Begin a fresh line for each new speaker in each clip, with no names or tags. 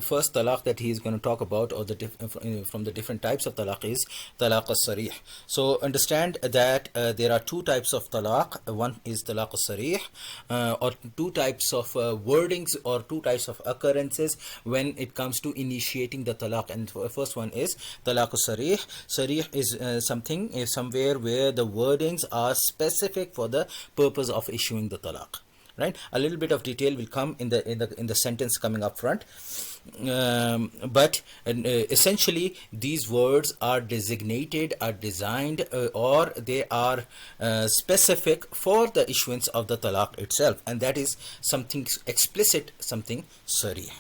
first talaq that he is going to talk about, or from the different types of talaq, is Talaq Sareeh. So understand that there are two types of talaq. One is Talaq Sareeh, or two types of wordings, or two types of occurrences when it comes to initiating the talaq. And the first one is Talaq Sareeh. Sareeh is something, is somewhere where the wordings are specific for the purpose of issuing the talaq. Right, a little bit of detail will come in the sentence coming up front, but essentially these words are designated, are designed, or they are specific for the issuance of the talaq itself, and that is something explicit, something sarih.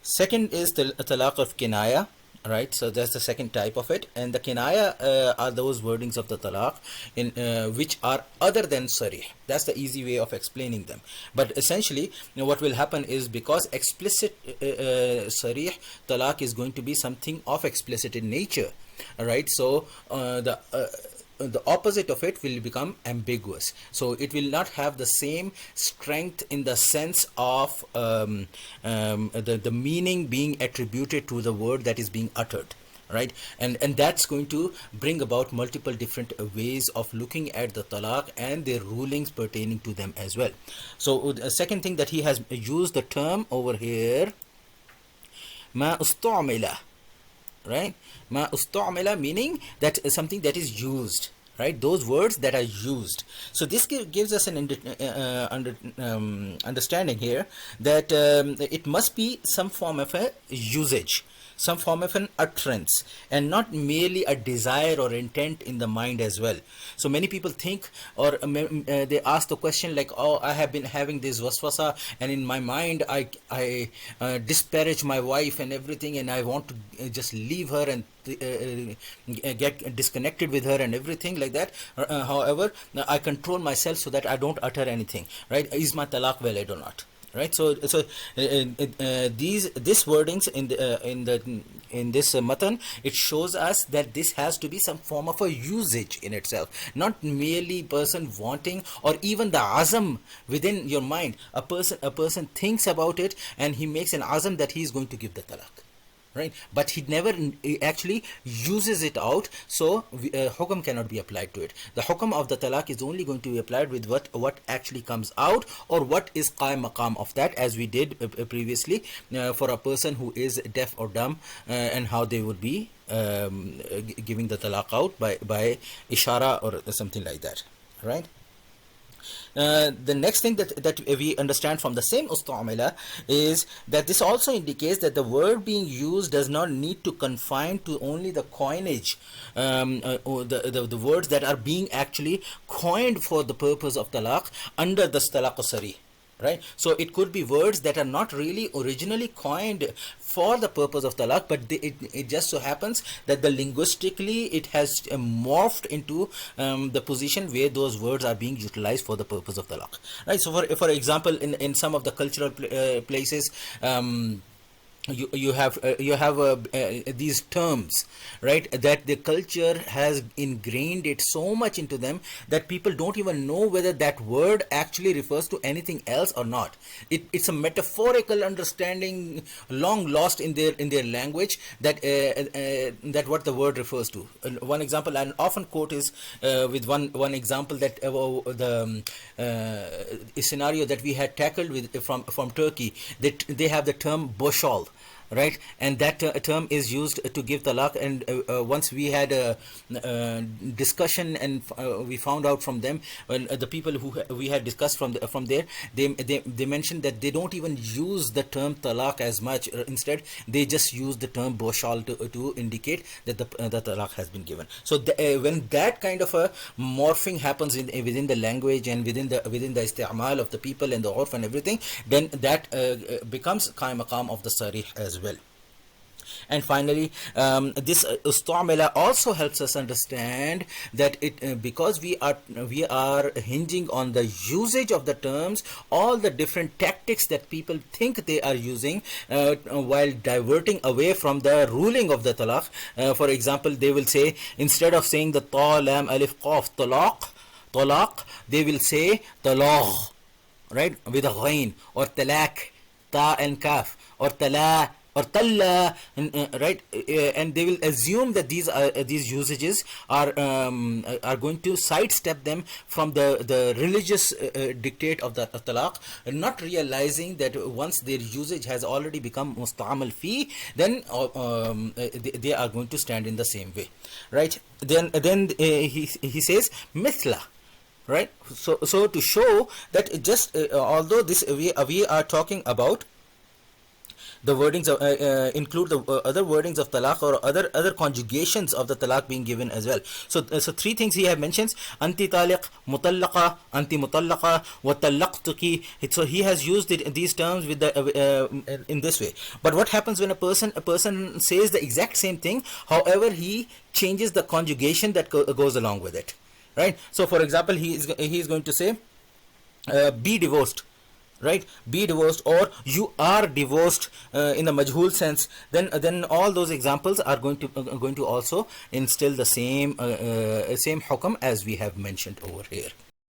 Second is the talaq of kinaya. Right, so that's the second type of it, and the kinaya are those wordings of the talaq in which are other than sarih. That's the easy way of explaining them. But essentially, what will happen is, because explicit sarih talaq is going to be something of explicit in nature, right? So the opposite of it will become ambiguous, so it will not have the same strength in the sense of the meaning being attributed to the word that is being uttered, right? And that's going to bring about multiple different ways of looking at the talaq and their rulings pertaining to them as well. So the second thing that he has used the term over here, ma ustamila, right? Ma ustamila, meaning that something that is used, right? Those words that are used. So this gives us an understanding here that it must be some form of a usage, some form of an utterance, and not merely a desire or intent in the mind as well. So many people think, or they ask the question like, oh, I have been having this waswasa, and in my mind I disparage my wife and everything, and I want to just leave her and get disconnected with her and everything like that. However, I control myself so that I don't utter anything, right? Is my talaq valid or not? Right, so these wordings in this matan, it shows us that this has to be some form of a usage in itself, not merely person wanting, or even the azam within your mind. A person thinks about it and he makes an azam that he is going to give the talaq, right? But he never actually uses it out, so hukam cannot be applied to it. The hukam of the talaq is only going to be applied with what actually comes out, or what is qaim maqam of that, as we did previously for a person who is deaf or dumb, and how they would be giving the talaq out by ishara or something like that, right? The next thing that we understand from the same ustamila is that this also indicates that the word being used does not need to confine to only the coinage, or the words that are being actually coined for the purpose of talaq under the Talaq Sareeh. Right, so it could be words that are not really originally coined for the purpose of talaq, but it just so happens that the linguistically it has morphed into the position where those words are being utilized for the purpose of talaq. Right, so for example, in some of the cultural places, you have these terms, right, that the culture has ingrained it so much into them that people don't even know whether that word actually refers to anything else or not. It's a metaphorical understanding long lost in their language, that what the word refers to. One example I often quote is with one example, that the scenario that we had tackled with from Turkey, that they have the term boshal, right, and that term is used to give talaq. And once we had a discussion, and we found out from them, when the people who we had discussed from there, they mentioned that they don't even use the term talaq as much. Instead, they just use the term boshal to indicate that the talaq has been given. So when that kind of a morphing happens within the language and within the isti'mal of the people and the urf and everything, then that becomes qaim maqam of the sarih as well. And finally, this ustamila also helps us understand that because we are hinging on the usage of the terms, all the different tactics that people think they are using while diverting away from the ruling of the talaq. For example, they will say, instead of saying the ta lam alif qaf talaq, they will say talaq, right, with a ghain, or talaq ta and kaf, or tala or talla, right? And they will assume that these usages are going to sidestep them from the religious dictate of the talaq, not realizing that once their usage has already become musta'amal fi, then they are going to stand in the same way, right? He says mithla, right? So to show that just although this we are talking about the wordings of, include the other wordings of talaq or other conjugations of the talaq being given as well. So three things he have mentions: anti taliq, mutallaqa, anti mutallaqa, wa talaqtuki. So he has used these terms with the in this way. But what happens when a person says the exact same thing, however he changes the conjugation that goes along with it, right? So for example, he is going to say be divorced, right? Be divorced, or you are divorced in the majhul sense. Then all those examples are going to also instill the same same hukam as we have mentioned over here.